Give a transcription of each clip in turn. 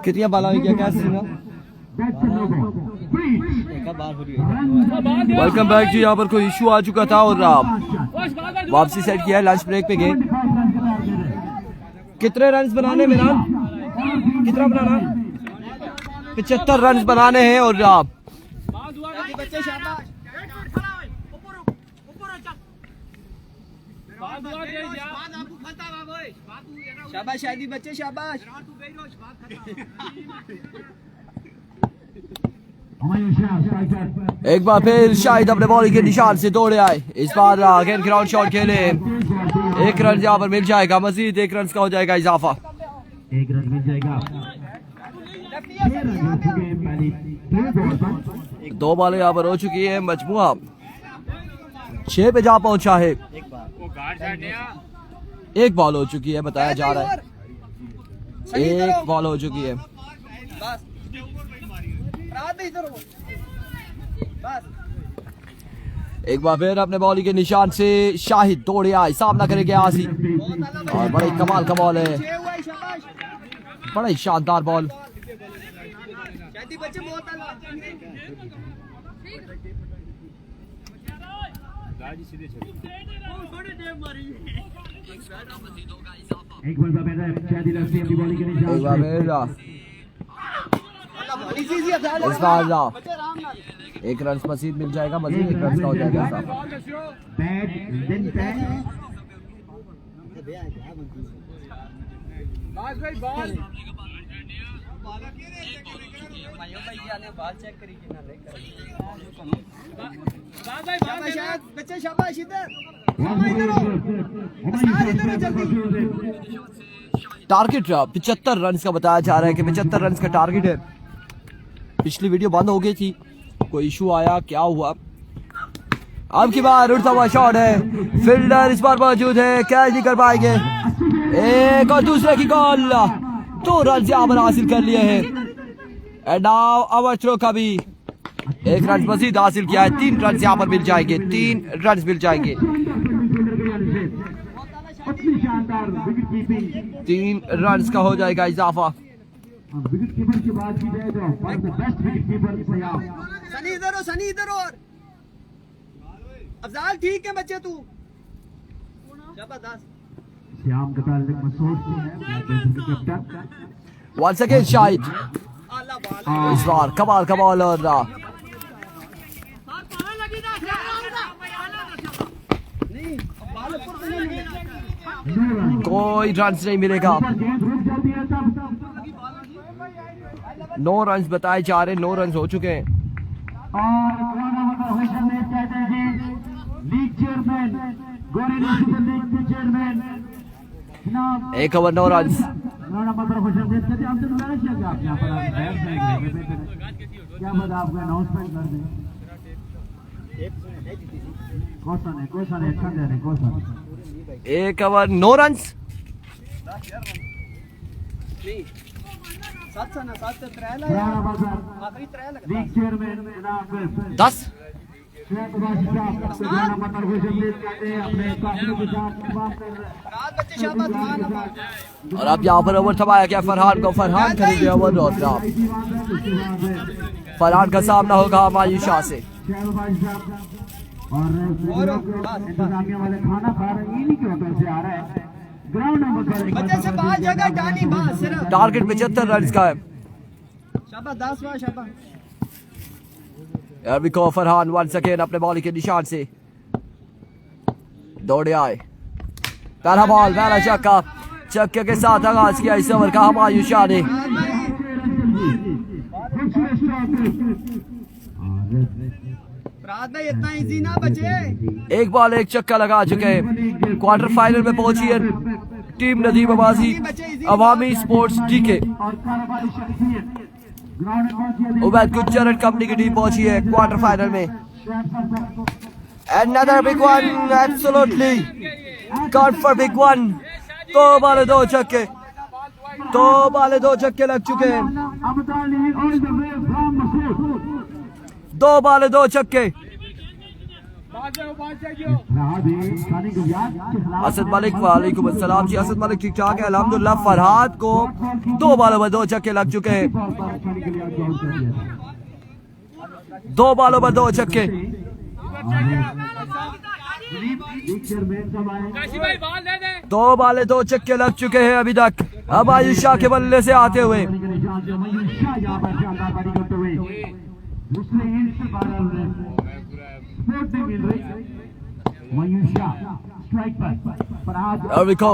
कितनी बाल आई क्या वेलकम बैक जी। यहाँ पर कोई इशू आ चुका था और वापसी सेट किया है। लंच ब्रेक पे गए। कितने रन्स बनाने में ना, कितना बनाना, 75 रन्स बनाने हैं और शाबाश शादी बच्चे शाबाश। एक बार फिर शाहिद अपने बॉलिंग के निशान से दौड़े आए। इस बार अगेन ग्राउंड शॉट खेले। एक रन यहाँ पर मिल जाएगा, मजीद एक रन का हो जाएगा इजाफा। एक रन मिल जाएगा। 2 बॉलें यहाँ पर हो चुकी है। मजमुआ 6 पे जा पहुंचा है। एक बॉल हो चुकी है, बताया जा रहा है। एक बॉल हो चुकी है। एक बार फिर अपने बॉलिंग के निशान से शाहिद दौड़े आए। सामना करेंगे आसी और बड़ा ही कमाल का बॉल है, बड़ा ही शानदार बॉल। एक बार इस बार एक रन मजीद मिल जाएगा, मजीद एक रन का हो जाएगा। टारगेट 75 रन का बताया जा रहा है कि 75 रन का टारगेट है। पिछली वीडियो बंद हो गई थी, कोई इशू आया, क्या हुआ। अब की बार उड़ता हुआ शॉट है। फील्डर इस बार मौजूद है, कैच नहीं कर पाएंगे। एक और दूसरे की गोल। 2 रन यहाँ पर हासिल कर लिए हैं। एंड नाउ अवर थ्रो का भी एक रन मजीद हासिल किया है। 3 रन यहाँ पर मिल जाएंगे, 3 रन मिल जाएंगे। 3 रन का हो जाएगा इजाफा। विकेट कीपर की बात की जाए तो one of the best wicket keeper Sunny इधर हो, सनी इधर हो। अफजाल ठीक है बच्चे, तू जबरदस्त। श्याम का ताल्लुक मसूद से है, कैप्टन। वंस अगेन शाहिद इस बार कमाल का बॉल और कोई रन नहीं मिलेगा। 9 रन बताए जा रहे, 9 रन हो चुके हैं। एक ओवर 9 रन। एक ओवर 9 रन। 10 और अब यहाँ पर ओवर थमाया गया फरहान को। फरहान खरीदे ओवर और फरहान का सामना होगा मायूस शाह से। वाले खाना खा रहे हैं, इन्हीं के होटल से आ रहा है। ग्राउंड बच्चे से बाहर जगह डाली बाहर सिर्फ। टारगेट 75 रन का है। शाबाश 10 वाह शाबाश। Here we go, Farhan once again अपने बॉलिंग के निशान से दौड़े आए। पहला बॉल, पहला छक्का। छक्के के साथ आगाज किया इस ओवर का मायूस शाह ने। इतना इजी ना बचे। एक बॉल एक छक्का लगा चुके हैं। क्वार्टर फाइनल में पहुंची है team Nadeem Abbasi Awami sports DK. Ubaid Gujjar and company की टीम पहुंची है क्वार्टर फाइनल में। Another big one, absolutely. Gone for big one. 2 ball 2 छक्के, 2 बॉल 2 छक्के लग चुके हैं। 2 बॉल 2 छक्के। असद मलिक वालेकुम अस्सलाम जी। असद मलिक ठीक ठाक है अल्हम्दुलिल्लाह। फरहाद को 2 बॉलों में 2 छक्के लग चुके हैं। 2 बॉलों में 2 छक्के। दो बाले 2 छक्के लग चुके हैं अभी तक। अब आयुष शाह के बल्ले से आते हुए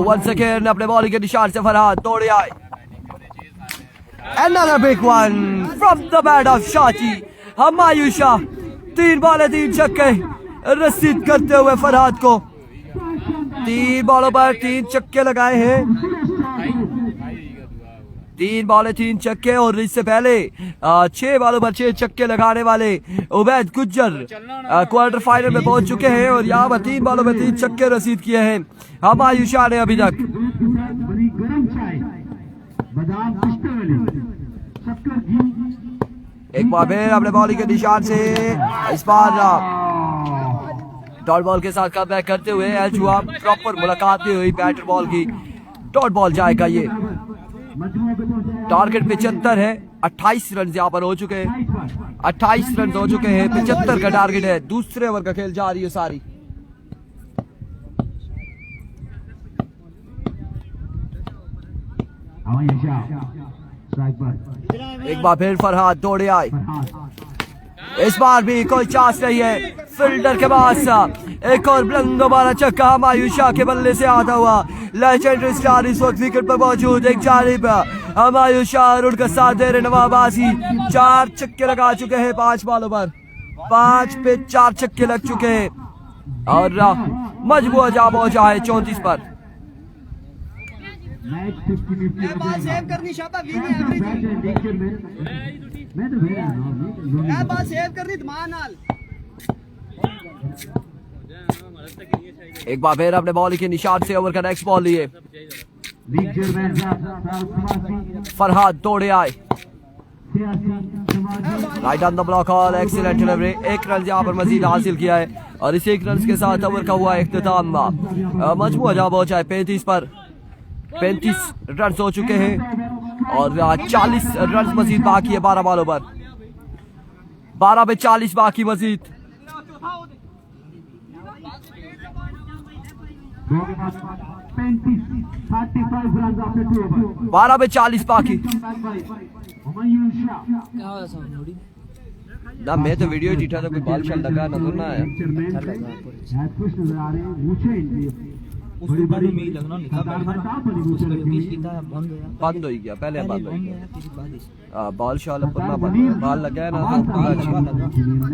once again अपने बॉलिंग के निशान से फरहाद दौड़े आए। Another big one from the bat of शाची। हम आयुष शाह 3 बाले 3 छक्के रसीद करते हुए फरहाद को 3 बॉलों पर 3 छक्के लगाए हैं। 3 बॉलें 3 छक्के। और इससे पहले 6 बॉलों पर 6 छक्के लगाने वाले उबैद गुज्जर क्वार्टर फाइनल में पहुंच चुके हैं और यहाँ पर 3 बॉलों में 3 छक्के रसीद किए हैं हम आयुष शाह ने अभी तक। एक बार फिर अपने बॉलिंग के निशान से इस बार डॉट बॉल के साथ कमबैक करते हुए एच हुआ। प्रॉपर मुलाकात नहीं हुई बैटर बॉल की। डॉट बॉल जाएगा ये। टारगेट 75 है। 28 रन यहाँ पर हो चुके हैं। 28 रन हो चुके हैं। 75 का टारगेट है। दूसरे ओवर का खेल जा रही है सारी। एक बार फिर फरहाद दौड़े आए। इस बार भी कोई चांस नहीं है। फील्डर के पास एक और बुलंद दोबारा छक्का हम आयुष शाह के बल्ले से आता हुआ। लेजेंडरी स्टार इस वक्त विकेट पर मौजूद। एक जानिब हम आयुष शाह रुट का साथ दे रहे नवाब आसी। 4 छक्के लगा चुके हैं 5 बॉलों पर। 5 पे 4 छक्के लग चुके हैं और मजबूर जा पहुंचा है 34 पर। बात सेव करनी शाबा बात सेव करनी धमान नाल। एक बार फिर अपने बॉलिंग के निशान से ओवर का नेक्स्ट बॉल लिए फरहाद दौड़े आए। Right on the block all excellent delivery. 1 run यहाँ पर मजीद हासिल किया है और इस 1 रन के साथ ओवर का हुआ इख्तिताम। मजमूआ जहाँ पहुंचा है 35 पर। 35 रन हो चुके हैं और 40 रन मजीद बाकी है 12 बॉलों पर। 12 पे 40 बाकी मजीद। 12 पे 40 बाकी। ना मैं तो वीडियो ही था तो कोई बाल शाल लगा ना तो ना है। बंद हो गया पहले बंद हो गया। बाल शाल पर ना बाल लगा ना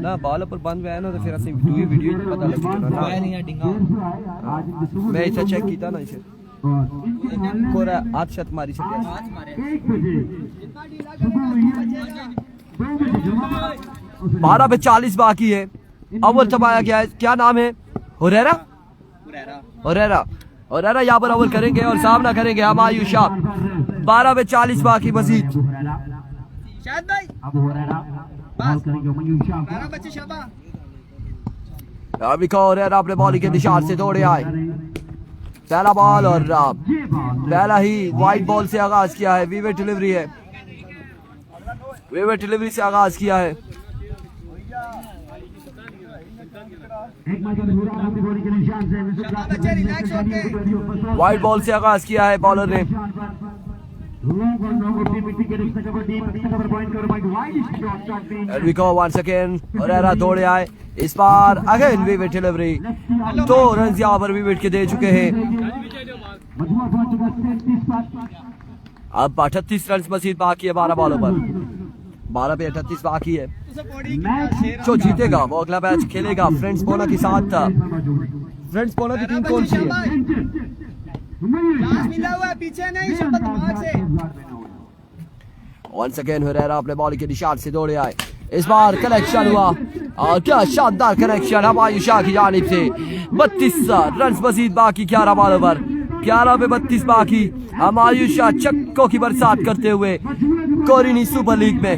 ना बाल पर बंद हुआ है ना तो फिर असं वीडियो पता लग ना। मैं इसे चेक किया ना इसे कोरा हाथ शत मारी से 12 पे 40 बाकी है। अव्वल छपाया गया है। क्या नाम है? हुरैरा हुरैरा यहाँ पर अव्वल करेंगे और सामना करेंगे हम आयुष शाह। 12 पे 40 बाकी मजीद। शायद भाई बच्चे शाबा अभी हुरैरा अपने बॉलिंग के निशान से दौड़े आए। पहला बॉल और पहला ही वाइड बॉल से आगाज किया है। वीवेट डिलीवरी है। वीवेट डिलीवरी से आगाज किया है। वाइड बॉल से आगाज किया है बॉलर ने। once again हुरैरा दौड़े आए। इस बार अगेन वीवेट डिलीवरी। 2 रन यहाँ पर वीवेट के दे चुके हैं। अब 38 रन मजीद बाकी है 12 बॉलों पर। 12 पे 38 बाकी है। जो जीतेगा वो अगला मैच खेलेगा फ्रेंड्स पोना के साथ। फ्रेंड्स पोना की टीम कौन सी है? मिला हुआ है पीछे नहीं शाबा दिमाग से। once again हुरैरा अपने बॉल के निशान से दौड़े आए। इस बार कनेक्शन हुआ और क्या शानदार कनेक्शन हम आयुष शाह की जानिब से। 32 रन मजीद बाकी 11 बॉलों पर। 11 पे 32 बाकी। हम आयुष शाह छक्कों की बरसात करते हुए कोरिनी सुपर लीग में।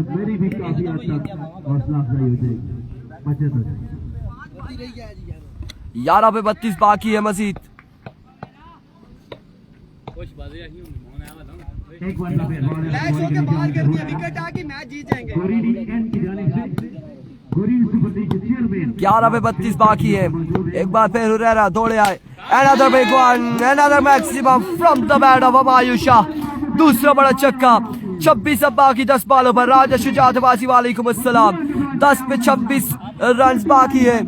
मेरी भी काफी हद तक हौसला अफजाई हो जाएगी, बचत हो जाएगी। 11 पे 32 बाकी है मजीद। एक बार फिर रिलैक्स होकर बाहर कर दिया, विकेट आके मैच जीत जाएंगे। 11 पे 32 बाकी है। एक बार फिर हुरैरा दौड़े आए। Another big one, another maximum from the bat of Humayun Shah. दूसरा बड़ा छक्का। 26 अब बाकी 10 बॉलों पर। राजा शुजात वासी वालेकुम अस्सलाम। 10 पे 26 रन बाकी है।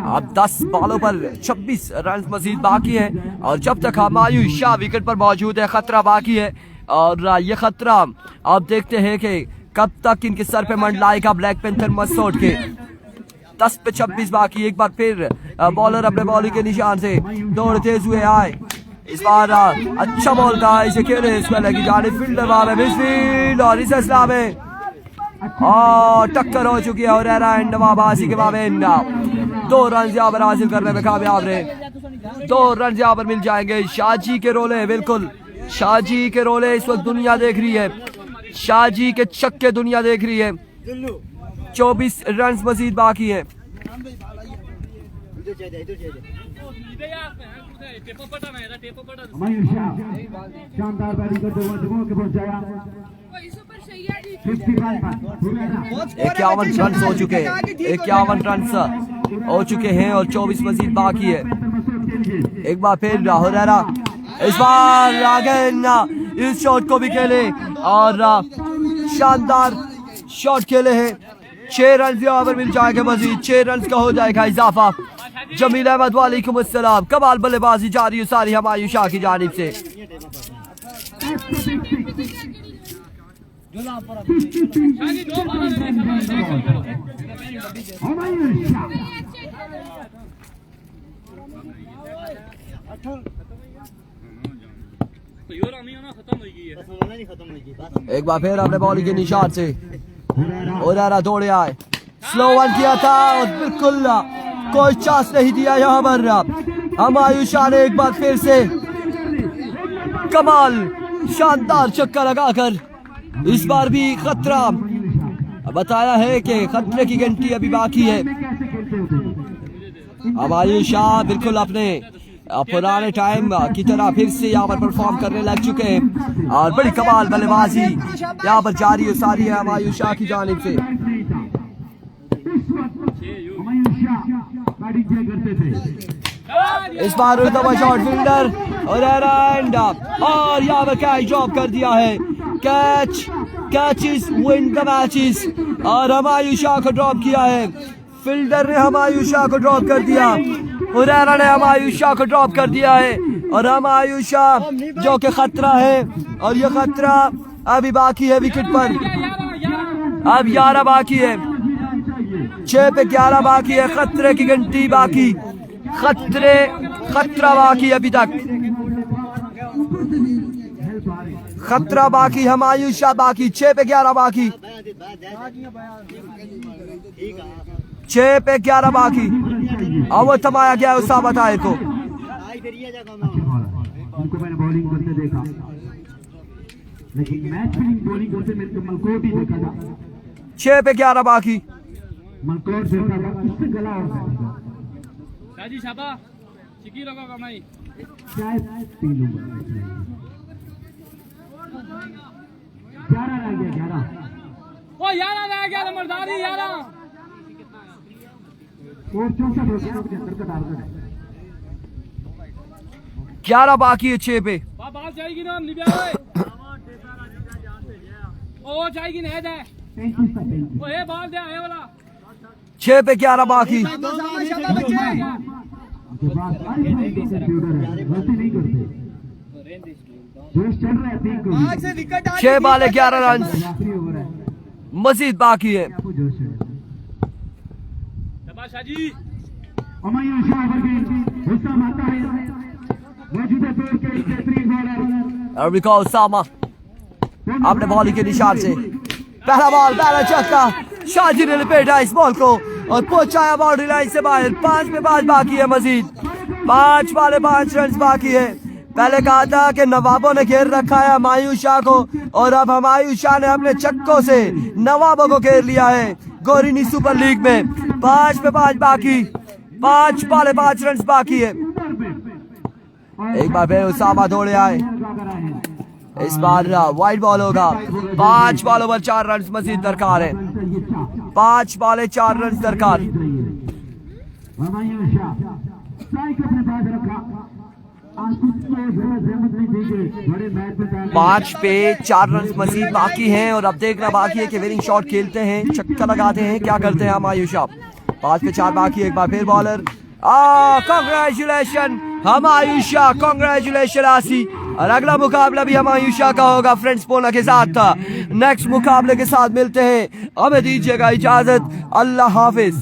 अब 10 बॉलों पर 26 रन मजीद बाकी है और जब तक हमायूं शाह विकेट पर मौजूद है खतरा बाकी है। और ये खतरा अब देखते हैं कि कब तक इनके सर पे मंडलाएगा ब्लैक पैंथर मसोट के। 10 पे 26 बाकी। एक बार फिर बॉलर अपने बॉलिंग के निशान से दौड़ते हुए आए। इस बार अच्छा बॉल था, इसे खेले इस पर लगी जाने फील्डर वहां में मिसफील्ड और इस असला में टक्कर हो चुकी है और एंड नवाबासी के माबेन 2 रन यहाँ पर हासिल करने में कामयाब रहे। 2 रन यहाँ पर मिल जाएंगे। शाहजी के रोले, बिल्कुल शाहजी के रोले इस वक्त दुनिया देख रही है। शाहजी के छक्के दुनिया देख रही है। 24 रन मजीद बाकी है। हमायूं शाह शानदार बैटिंग करते हुए जगहों के पहुंच जाया। 51 रन हो चुके हैं। 51 रन हो चुके हैं और 24 मजीद बाकी है। एक बार फिर हुरैरा इस बार आगे इस शॉट को भी खेले और शानदार शॉट खेले हैं। 6 रन यहाँ पर मिल जाएंगे मजीद। 6 रन का हो जाएगा इजाफा। जमील अहमद वालेकुम अस्सलाम। कमाल बल्लेबाजी जारी है सारी हमायूं शाह की जानिब से। एक बार फिर अपने बॉलिंग के निशान से हुरैरा दौड़े आए। स्लो वन किया था और बिल्कुल कोई चांस नहीं दिया यहाँ पर। हमायूं शाह ने एक बार फिर से कमाल शानदार छक्का लगाकर इस बार भी खतरा बताया है कि खतरे की घंटी अभी बाकी है। हमायूं शाह बिल्कुल अपने पुराने टाइम की तरह फिर से यहाँ पर परफॉर्म करने लग चुके हैं और बड़ी कमाल बल्लेबाजी यहाँ पर जारी है सारी है हमायूं शाह की जानिब से। इस बार शॉट फील्डर और यहाँ पर कैच ड्रॉप कर दिया है। कैचेस विन द मैचेस और हमायूं शाह को ड्रॉप किया है। फील्डर ने हमायूं शाह को ड्रॉप कर दिया। हुरैरा ने हमायूं शाह को ड्रॉप कर दिया है और हमायूं शाह जो कि खतरा है और ये खतरा अभी बाकी है विकेट पर। अब 11 बाकी है। 6 पे 11 बाकी है। खतरे की घंटी बाकी। खतरा बाकी अभी तक। खतरा बाकी। हमायूं शाह बाकी। 6 पे 11 बाकी। 6 पे 11 बाकी। अब वो थमाया गया उसामा ताहिर को। उनको मैंने बॉलिंग करते देखा लेकिन मैच बॉलिंग करते मैंने तो मलकोट ही देखा था। 6 पे 11 बाकी। मलकोट देखा था उससे गला और शाजी शाबा चिकी लगा कमाई चाय पी लूंगा। 11 रह गया 11। ओ 11 रह गया मर्दानी 11 और 64 हो गया 75 का टारगेट है। 11 बाकी है 6 पे। बाल जाएगी ना निभा ओ जाएगी ना है 35 का 35। ओ ए बाल दे आए वाला 6 पे 11 बाकी। शाबाश बच्चे। कंप्यूटर है गलती नहीं करते। जोश चल रहा है ठीक को। आज से विकेट आ 6 बाल 11 रन आखिरी ओवर है। मजीद बाकी है। आपको जोश है। शाबाश शाजी हमायूं शाह वर्गी हुस्सा मारता है। मौजूदा दौर के बेहतरीन बॉलर और बिकॉज उसामा अपने बॉलिंग के निशान से पहला बॉल पहला छक्का। शाहजी ने लपेटा इस बॉल को और पहुंचाया बाउंड्री लाइन से बाहर। 5 पे 5 बाकी है मजीद। 5 वाले 5 रन बाकी है। पहले कहा था कि नवाबों ने घेर रखा है हुमायूं शाह को, और अब हुमायूं शाह ने अपने छक्कों से नवाबों को घेर लिया है। गोरिनी सुपर लीग में 5 पे 5 बाकी, 5 बॉले 5 रन बाकी है। एक बार फिर उसामा दौड़े आए, इस बार वाइड बॉल होगा। 5 बॉलों पर 4 रन मजीद दरकार है। 5 बॉले 4 रन दरकार। हुमायूं शाह स्ट्राइक अपने पास रखा, आज कुछ जहमत नहीं थी कि बड़े मैच में डालने। 5 पे 4 रन मजीद बाकी हैं, और अब देखना बाकी है कि विनिंग शॉट खेलते हैं, छक्का लगाते हैं, क्या करते हैं हुमायूं शाह। 5 पे 4 बाकी है। एक बार फिर bowler, congratulation Humayun Shah, congratulation आसी। और अगला मुकाबला भी हुमायूं शाह का होगा फ्रेंड्स पोना के साथ था। नेक्स्ट मुकाबले के साथ मिलते हैं, हमें दीजिएगा इजाजत, अल्लाह हाफिज।